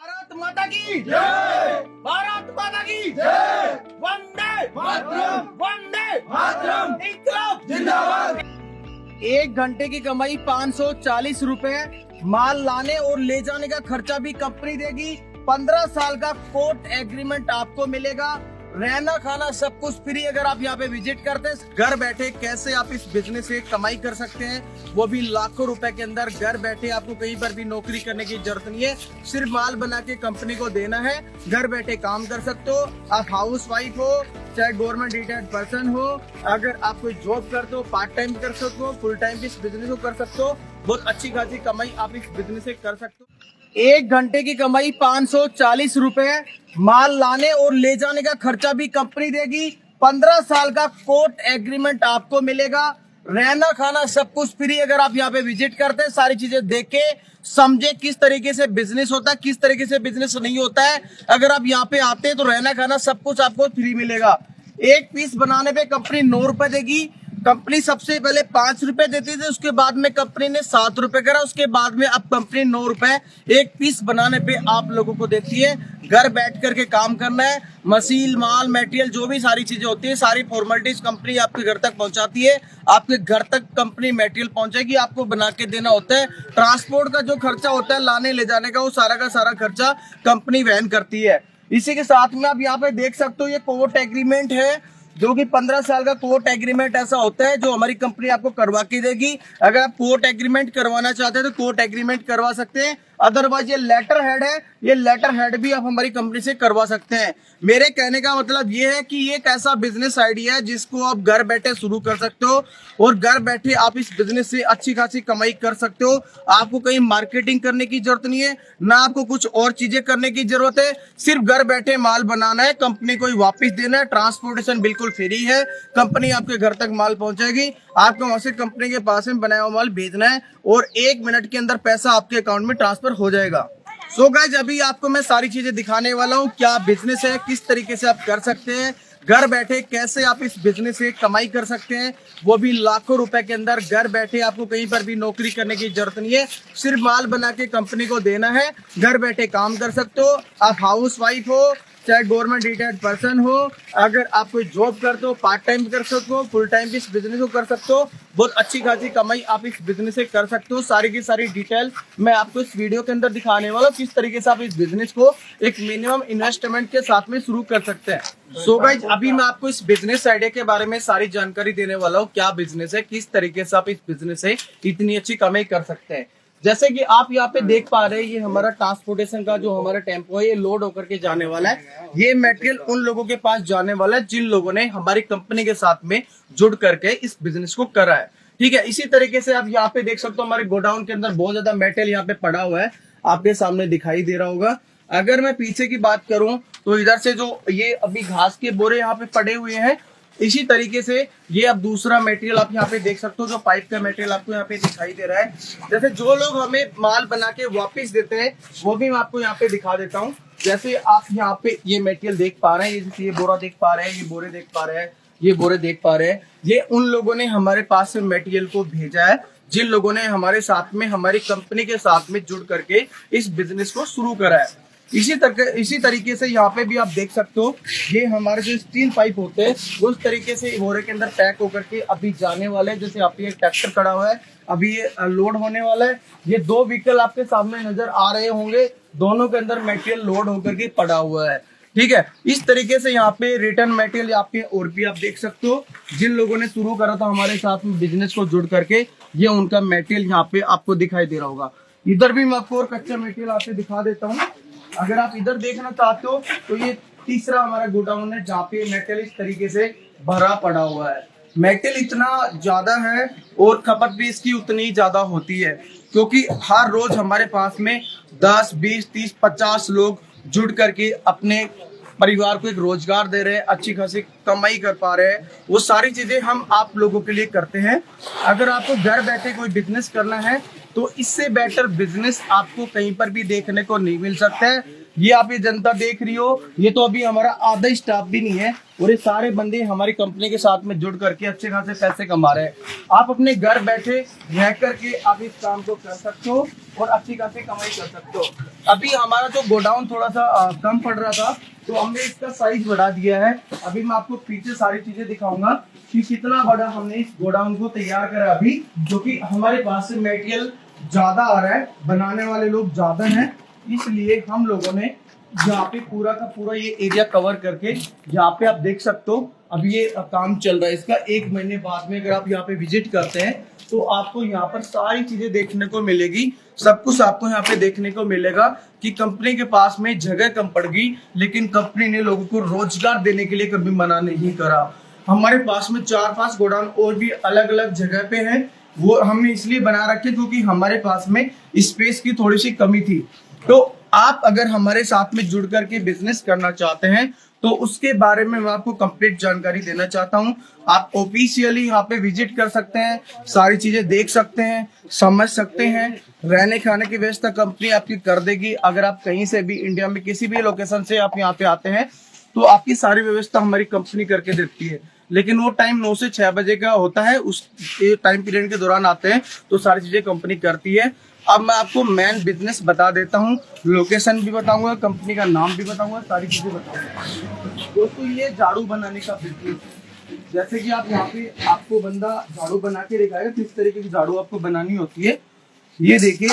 भारत माता की जय, भारत माता की जय, वंदे मातरम, वंदे मातरम, इंकलाब जिंदाबाद। 1 घंटे की कमाई 540 रुपए, माल लाने और ले जाने का खर्चा भी कंपनी देगी। 15 साल का कोर्ट एग्रीमेंट आपको मिलेगा। रहना खाना सब कुछ फ्री। अगर आप यहाँ पे विजिट करते हैं, घर बैठे कैसे आप इस बिजनेस से कमाई कर सकते हैं, वो भी लाखों रुपए के अंदर। घर बैठे आपको कहीं पर भी नौकरी करने की जरूरत नहीं है, सिर्फ माल बना के कंपनी को देना है। घर बैठे काम कर सकते हो। आप हाउस वाइफ हो, चाहे गवर्नमेंट रिटायर्ड पर्सन हो, अगर आप कोई जॉब करते हो, पार्ट टाइम कर सकते हो, फुल टाइम भी इस बिजनेस को कर सकते हो। बहुत अच्छी खासी कमाई आप इस बिजनेस से कर सकते हो। 1 घंटे की कमाई 540 रुपए, माल लाने और ले जाने का खर्चा भी कंपनी देगी। 15 साल का कोर्ट एग्रीमेंट आपको मिलेगा। रहना खाना सब कुछ फ्री। अगर आप यहाँ पे विजिट करते हैं, सारी चीजें देख के समझे किस तरीके से बिजनेस होता है, किस तरीके से बिजनेस नहीं होता है। अगर आप यहाँ पे आते हैं तो रहना खाना सब कुछ आपको फ्री मिलेगा। एक पीस बनाने पे कंपनी 9 रुपए देगी। कंपनी सबसे पहले 5 रुपए देती थी, उसके बाद में कंपनी ने 7 रुपए करा, उसके बाद में अब कंपनी 9 रुपए एक पीस बनाने पे आप लोगों को देती है। घर बैठ करके काम करना है। मशीन, माल, मटेरियल, जो भी सारी चीजें होती है, सारी फॉर्मेलिटीज कंपनी आपके घर तक पहुंचाती है। आपके घर तक कंपनी मटेरियल पहुंचेगी, आपको बना के देना होता है। ट्रांसपोर्ट का जो खर्चा होता है, लाने ले जाने का, वो सारा का सारा खर्चा कंपनी वहन करती है। इसी के साथ में आप यहाँ पे देख सकते हो, ये कोर्ट एग्रीमेंट है, जो कि 15 साल का कोर्ट एग्रीमेंट ऐसा होता है जो हमारी कंपनी आपको करवा के देगी। अगर आप कोर्ट एग्रीमेंट करवाना चाहते हैं तो कोर्ट एग्रीमेंट करवा सकते हैं। अदरवाइज ये लेटर हेड है, ये लेटर हेड भी आप हमारी कंपनी से करवा सकते हैं। मेरे कहने का मतलब ये है कि ये एक ऐसा बिजनेस आइडिया है जिसको आप घर बैठे शुरू कर सकते हो और घर बैठे आप इस बिजनेस से अच्छी खासी कमाई कर सकते हो। आपको कहीं मार्केटिंग करने की जरूरत नहीं है, ना आपको कुछ और चीजें करने की जरूरत है। सिर्फ घर बैठे माल बनाना है, कंपनी को वापस देना है। ट्रांसपोर्टेशन बिल्कुल फ्री है, कंपनी आपके घर तक माल पहुंचाएगी। आपको वहां से कंपनी के पास में बनाया हुआ माल भेजना है और 1 मिनट के अंदर पैसा आपके अकाउंट में ट्रांसफर हो जाएगा। सो गाइस, अभी आपको मैं सारी चीजें दिखाने वाला हूँ, क्या बिजनेस है, किस तरीके से आप कर सकते हैं, घर बैठे कैसे आप इस बिजनेस से कमाई कर सकते हैं, वो भी लाखों रुपए के अंदर। घर बैठे आपको कहीं पर भी नौकरी करने की जरूरत नहीं है, सिर्फ माल बना के कंपनी को देना है। घर बैठे काम कर सकते हो। आप हाउस वाइफ हो, चाहे गवर्नमेंट रिटायर्ड पर्सन हो, अगर आप कोई जॉब करते हो, पार्ट टाइम कर सकते हो, फुल टाइम भी इस बिजनेस को कर सकते हो। बहुत अच्छी खासी कमाई आप इस बिजनेस से कर सकते हो। सारी की सारी डिटेल मैं आपको इस वीडियो के अंदर दिखाने वाला हूँ, किस तरीके से आप इस बिजनेस को एक मिनिमम इन्वेस्टमेंट के साथ में शुरू कर सकते हैं। सो गाइस, अभी मैं आपको इस बिजनेस आइडिया के बारे में सारी जानकारी देने वाला हूँ, क्या बिजनेस है, किस तरीके से आप इस बिजनेस से इतनी अच्छी कमाई कर सकते हैं। जैसे कि आप यहाँ पे देख पा रहे हैं, ये हमारा ट्रांसपोर्टेशन का जो हमारा टेम्पो है, ये लोड होकर के जाने वाला है। ये मटेरियल उन लोगों के पास जाने वाला है जिन लोगों ने हमारी कंपनी के साथ में जुड़ करके इस बिजनेस को करा है। ठीक है, इसी तरीके से आप यहाँ पे देख सकते हो, हमारे गोडाउन के अंदर बहुत ज्यादा मटेरियल यहाँ पे पड़ा हुआ है, आपके सामने दिखाई दे रहा होगा। अगर मैं पीछे की बात करूं तो इधर से जो ये अभी घास के बोरे यहाँ पे पड़े हुए हैं, इसी तरीके से ये अब दूसरा मटेरियल आप यहाँ पे देख सकते हो, जो पाइप का मटेरियल आपको यहाँ पे दिखाई दे रहा है। जैसे जो लोग हमें माल बना के वापस देते हैं, वो भी मैं आपको यहाँ पे दिखा देता हूँ। जैसे आप यहाँ पे ये मटेरियल देख पा रहे हैं, जैसे ये बोरा देख पा रहे हैं, ये बोरे देख पा रहे हैं, ये बोरे देख पा रहे हैं, ये उन लोगों ने हमारे पास से मटेरियल को भेजा है जिन लोगों ने हमारे साथ में, हमारी कंपनी के साथ में जुड़ करके इस बिजनेस को शुरू करा है। इसी तरीके से यहाँ पे भी आप देख सकते हो, ये हमारे जो स्टील पाइप होते हैं वो उस तरीके से बोरे के अंदर पैक होकर के अभी जाने वाले हैं। जैसे आप ये ट्रैक्टर खड़ा हुआ है, अभी ये लोड होने वाला है। ये 2 व्हीकल आपके सामने नजर आ रहे होंगे, दोनों के अंदर मटेरियल लोड होकर के पड़ा हुआ है। ठीक है, इस तरीके से यहाँ पे रिटर्न मटेरियल यहाँ पे और भी आप देख सकते हो, जिन लोगों ने शुरू करा था हमारे साथ में बिजनेस को जुड़ करके, ये उनका मटेरियल यहाँ पे आपको दिखाई दे रहा होगा। इधर भी मैं आपको और कच्चा मटेरियल आपसे दिखा देता हूँ। अगर आप इधर देखना चाहते हो तो ये तीसरा हमारा गोडाउन है, जहाँ पे मेटल इस तरीके से भरा पड़ा हुआ है। मेटल इतना ज्यादा है और खपत भी इसकी उतनी ज्यादा होती है, क्योंकि हर रोज हमारे पास में 10, 20, 30, 50 लोग जुड़ करके अपने परिवार को एक रोजगार दे रहे हैं, अच्छी खासी कमाई कर पा रहे हैं। वो सारी चीजें हम आप लोगों के लिए करते हैं। अगर आपको घर बैठे कोई बिजनेस करना है तो इससे बेटर बिजनेस आपको कहीं पर भी देखने को नहीं मिल सकता है। ये आप ये जनता देख रही हो, ये तो अभी हमारा आधा स्टाफ भी नहीं है और ये सारे बंदे हमारी कंपनी के साथ में जुड़ करके अच्छे खासे पैसे कमा रहे हैं। आप अपने घर बैठे रह करके आप इस काम को कर सकते हो और अच्छी खासी कमाई कर सकते हो। अभी हमारा जो गोडाउन थोड़ा सा कम पड़ रहा था तो हमने इसका साइज बढ़ा दिया है। अभी मैं आपको पीछे सारी चीजें दिखाऊंगा कि कितना बड़ा हमने इस गोडाउन को तैयार करा अभी, जो कि हमारे पास से मटेरियल ज्यादा आ रहा है, बनाने वाले लोग ज्यादा हैं, इसलिए हम लोगों ने यहाँ पे पूरा का पूरा ये एरिया कवर करके, यहाँ पे आप देख सकते हो अभी ये काम चल रहा है इसका। 1 महीने बाद में अगर आप यहाँ पे विजिट करते हैं तो आपको यहाँ पर सारी चीजें देखने को मिलेगी, सब कुछ आपको यहाँ पे देखने को मिलेगा कि कंपनी के पास में जगह कम पड़ गई, लेकिन कंपनी ने लोगों को रोजगार देने के लिए कभी मना नहीं करा। हमारे पास में 4-5 गोडाउन और भी अलग अलग जगह पे हैं, वो हमने इसलिए बना रखे क्योंकि हमारे पास में स्पेस की थोड़ी सी कमी थी। तो आप अगर हमारे साथ में जुड़ करके बिजनेस करना चाहते हैं तो उसके बारे में मैं आपको कंप्लीट जानकारी देना चाहता हूं। आप ऑफिशियली यहाँ पे विजिट कर सकते हैं, सारी चीजें देख सकते हैं, समझ सकते हैं। रहने खाने की व्यवस्था कंपनी आपकी कर देगी। अगर आप कहीं से भी इंडिया में किसी भी लोकेशन से आप यहाँ पे आते हैं तो आपकी सारी व्यवस्था हमारी कंपनी करके देती है, लेकिन वो टाइम 9 से 6 बजे का होता है। उस टाइम पीरियड के दौरान आते हैं तो सारी चीजें कंपनी करती है। अब मैं आपको मेन बिजनेस बता देता हूँ, लोकेशन भी बताऊंगा, कंपनी का नाम भी बताऊंगा, सारी चीजें बताऊंगा। दोस्तों ये झाड़ू बनाने का बिजनेस, जैसे कि आप यहाँ पे आपको बंदा झाड़ू बना के दिखाएगा किस तरीके की झाड़ू आपको बनानी होती है। ये देखिए,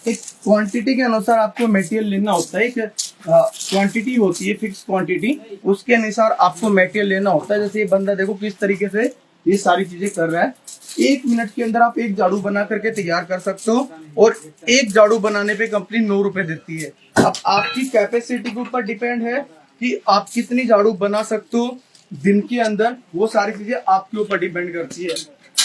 एक क्वांटिटी के अनुसार आपको मटेरियल लेना होता है। एक क्वांटिटी होती है, फिक्स क्वांटिटी, उसके अनुसार आपको मटेरियल लेना होता है। जैसे ये बंदा देखो किस तरीके से ये सारी चीजें कर रहा है। 1 मिनट के अंदर आप एक झाड़ू बना करके तैयार कर सकते हो और एक झाड़ू बनाने पे कंपनी 9 रुपए देती है। अब आपकी कैपेसिटी के ऊपर डिपेंड है कि आप कितनी झाड़ू बना सकते हो दिन के अंदर, वो सारी चीजें आपके ऊपर डिपेंड करती है।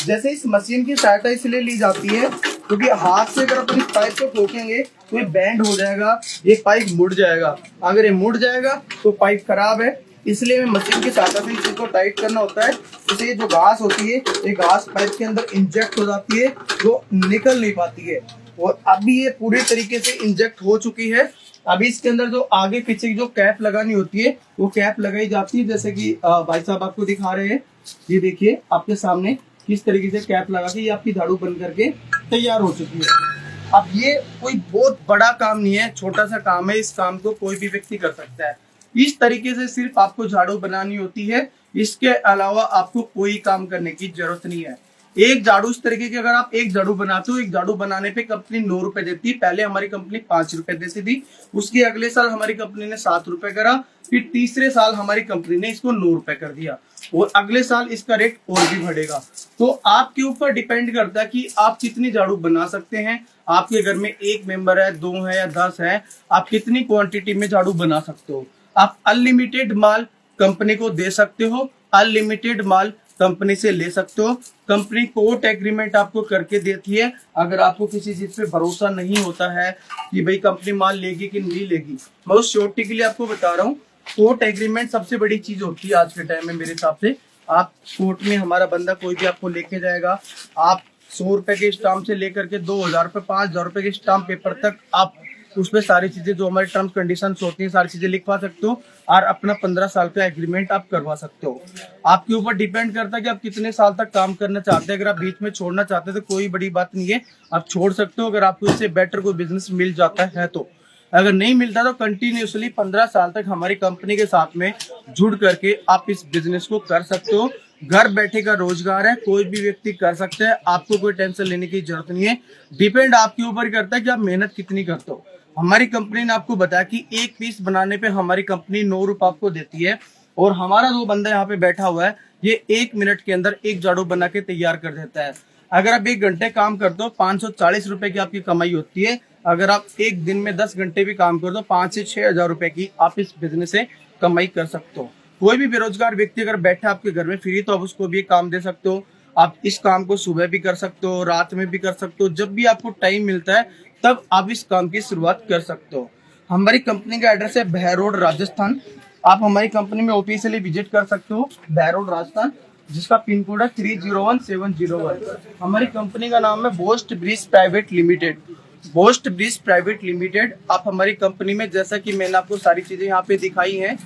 जैसे इस मशीन की सहायता इसलिए ली जाती है क्योंकि हाथ से अगर अपन इस पाइप को ठोकेंगे तो ये बैंड हो जाएगा, ये पाइप मुड़ जाएगा। अगर ये मुड़ जाएगा तो पाइप खराब है, इसलिए मशीन की सहायता से इसी को टाइट करना होता है। जैसे ये जो घास होती है, ये घास पाइप के अंदर इंजेक्ट हो जाती है, जो निकल नहीं पाती है। और अभी ये पूरी तरीके से इंजेक्ट हो चुकी है। अभी इसके अंदर जो आगे पीछे की जो कैप लगानी होती है वो कैप लगाई जाती है, जैसे कि भाई साहब आपको दिखा रहे हैं। ये देखिए आपके सामने किस तरीके से कैप लगा के ये आपकी झाड़ू बन करके तैयार हो चुकी है। अब ये कोई बहुत बड़ा काम नहीं है, छोटा सा काम है। इस काम को कोई भी व्यक्ति कर सकता है। इस तरीके से सिर्फ आपको झाड़ू बनानी होती है, इसके अलावा आपको कोई काम करने की जरूरत नहीं है। एक झाड़ू इस तरीके की अगर आप एक झाड़ू बनाते हो, एक झाड़ू बनाने पे कंपनी 9 रुपए देती है। पहले हमारी कंपनी 5 रुपए देती थी, उसके अगले साल हमारी कंपनी ने 7 रुपए करा, फिर तीसरे साल हमारी कंपनी ने इसको 9 रुपए कर दिया और अगले साल इसका रेट और भी बढ़ेगा। तो आपके ऊपर डिपेंड करता है कि आप कितनी झाड़ू बना सकते हैं। आपके घर में 1 मेंबर है, 2 है या 10 है, आप कितनी क्वांटिटी में झाड़ू बना सकते हो। आप अनलिमिटेड माल कंपनी को दे सकते हो, अनलिमिटेड माल कंपनी से ले सकते हो। कंपनी कोर्ट एग्रीमेंट आपको करके देती है। अगर आपको किसी चीज पे भरोसा नहीं होता है कि भाई कंपनी माल लेगी कि नहीं लेगी, मैं उस श्योरिटी के लिए आपको बता रहा हूँ। कोर्ट एग्रीमेंट सबसे बड़ी चीज होती है आज के टाइम में मेरे हिसाब से। आप कोर्ट में हमारा बंदा कोई भी आपको लेके जाएगा, आप 100 रुपए के स्टाम्प से लेकर के 2000 रुपए 5000 रुपए के स्टाम्प पेपर तक आप उसमें सारी चीजें जो हमारे टर्म्स कंडीशंस होती हैं सारी चीजें लिखवा सकते हो और अपना 15 साल का एग्रीमेंट आप करवा सकते हो। आपके ऊपर डिपेंड करता है कि आप कितने साल तक काम करना चाहते हैं। अगर आप बीच में छोड़ना चाहते हैं तो कोई बड़ी बात नहीं है, आप छोड़ सकते हो अगर आपको इससे बेटर कोई बिजनेस मिल जाता है तो। अगर नहीं मिलता तो कंटिन्यूसली 15 साल तक हमारी कंपनी के साथ में जुड़ करके आप इस बिजनेस को कर सकते हो। घर बैठे का रोजगार है, कोई भी व्यक्ति कर सकता है, आपको कोई टेंशन लेने की जरूरत नहीं है। डिपेंड आपके ऊपर करता है कि आप मेहनत कितनी करते हो। हमारी कंपनी ने आपको बताया कि एक पीस बनाने पे हमारी कंपनी 9 रुपए आपको देती है और हमारा जो बंदा यहाँ पे बैठा हुआ है ये 1 मिनट के अंदर एक झाड़ू बना के तैयार कर देता है। अगर आप 1 घंटे काम करते हो 540 रुपए की आपकी कमाई होती है। अगर आप एक दिन में 10 घंटे भी काम करते हो 5 से 6 हजार रुपए की आप इस बिजनेस से कमाई कर सकते हो। कोई भी बेरोजगार व्यक्ति अगर बैठा आपके घर में फ्री तो आप उसको भी काम दे सकते हो। आप इस काम को सुबह भी कर सकते हो, रात में भी कर सकते हो, जब भी आपको टाइम मिलता है तब आप इस काम की शुरुआत कर सकते हो। हमारी कंपनी का एड्रेस है बहरोड राजस्थान। आप हमारी कंपनी में ऑफिशियली विजिट कर सकते हो, बहरोड राजस्थान, जिसका पिन कोड है 301701। हमारी कंपनी का नाम है boast bridge private limited. Boast bridge private limited. आप हमारी कंपनी में, जैसा कि मैंने आपको सारी चीजें यहाँ पे दिखाई हैं,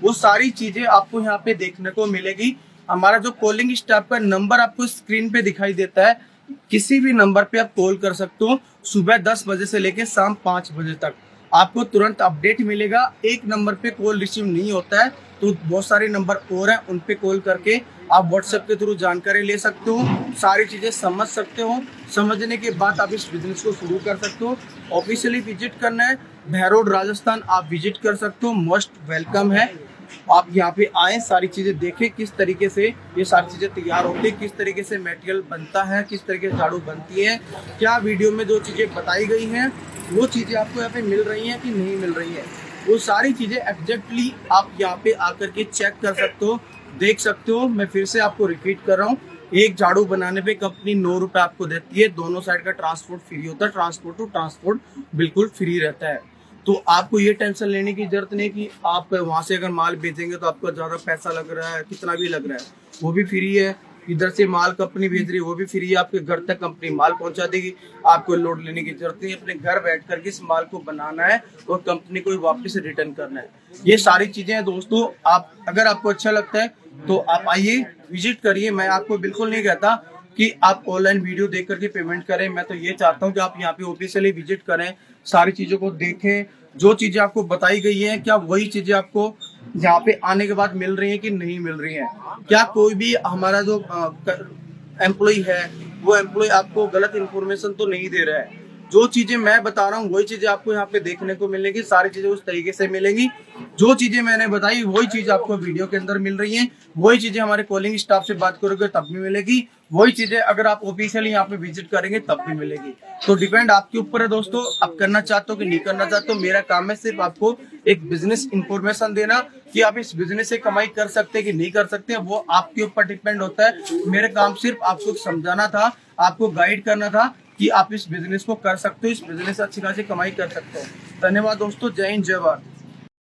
वो सारी चीजें आपको यहाँ पे देखने को मिलेगी। हमारा जो कॉलिंग स्टाफ का नंबर आपको स्क्रीन पे दिखाई देता है, किसी भी नंबर पे आप कॉल कर सकते हो। सुबह 10 बजे से लेकर शाम 5 बजे तक आपको तुरंत अपडेट मिलेगा। एक नंबर पे कॉल रिसीव नहीं होता है तो बहुत सारे नंबर और हैं, उन पे कॉल करके आप व्हाट्सएप के थ्रू जानकारी ले सकते हो, सारी चीजें समझ सकते हो। समझने के बाद आप इस बिजनेस को शुरू कर सकते हो। ऑफिशियली विजिट करना है बहरोड राजस्थान, आप विजिट कर सकते हो, मोस्ट वेलकम है। आप यहाँ पे आए, सारी चीजें देखें किस तरीके से ये सारी चीजें तैयार होती है, किस तरीके से मटेरियल बनता है, किस तरीके से झाड़ू बनती है, क्या वीडियो में जो चीजें बताई गई हैं वो चीजें आपको यहाँ पे मिल रही हैं कि नहीं मिल रही है, वो सारी चीजें एग्जैक्टली आप यहाँ पे आकर के चेक कर सकते हो, देख सकते हो। मैं फिर से आपको रिपीट कर रहा हूँ, एक झाड़ू बनाने पे कंपनी 9 रुपए आपको देती है, दोनों साइड का ट्रांसपोर्ट फ्री होता है, ट्रांसपोर्ट टू ट्रांसपोर्ट बिल्कुल फ्री रहता है। तो आपको ये टेंशन लेने की जरूरत नहीं कि आप वहां से अगर माल बेचेंगे तो आपको ज्यादा पैसा लग रहा है, कितना भी लग रहा है, वो भी फ्री है। इधर से माल कंपनी भेज रही है, वो भी फ्री है, आपके घर तक कंपनी माल पहुंचा देगी, आपको लोड लेने की जरूरत नहीं। अपने घर बैठ करके इस माल को बनाना है और कंपनी को वापस रिटर्न करना है। ये सारी चीजें हैं दोस्तों। आप अगर आपको अच्छा लगता है तो आप आइए, विजिट करिए। मैं आपको बिल्कुल नहीं कहता कि आप ऑनलाइन वीडियो देख करके पेमेंट करें, मैं तो ये चाहता हूँ कि आप यहाँ पे ऑफिशियली विजिट करें, सारी चीजों को देखें, जो चीजें आपको बताई गई हैं क्या वही चीजें आपको यहाँ पे आने के बाद मिल रही हैं कि नहीं मिल रही हैं, क्या कोई भी हमारा जो एम्प्लॉय है वो एम्प्लॉय आपको गलत इन्फॉर्मेशन तो नहीं दे रहा है। जो चीजें मैं बता रहा हूँ वही चीजें आपको यहाँ पे देखने को मिलेगी, सारी चीजें उस तरीके से मिलेंगी। जो चीजें मैंने बताई वही चीज आपको वीडियो के अंदर मिल रही हैं, वही चीजें हमारे कॉलिंग स्टाफ से बात करोगे तब भी मिलेगी, वही चीजें अगर आप ऑफिशियली यहाँ पे विजिट करेंगे तब भी मिलेगी। तो डिपेंड आपके ऊपर है दोस्तों, आप करना चाहते हो कि नहीं करना चाहते हो। मेरा काम है सिर्फ आपको एक बिजनेस इंफॉर्मेशन देना कि आप इस बिजनेस से कमाई कर सकते हैं कि नहीं कर सकते, वो आपके ऊपर डिपेंड होता है। मेरा काम सिर्फ आपको समझाना था, आपको गाइड करना था कि आप इस बिजनेस को कर सकते हो, इस बिजनेस से अच्छी खासी कमाई कर सकते हो। धन्यवाद दोस्तों, जय हिंद, जय भारत।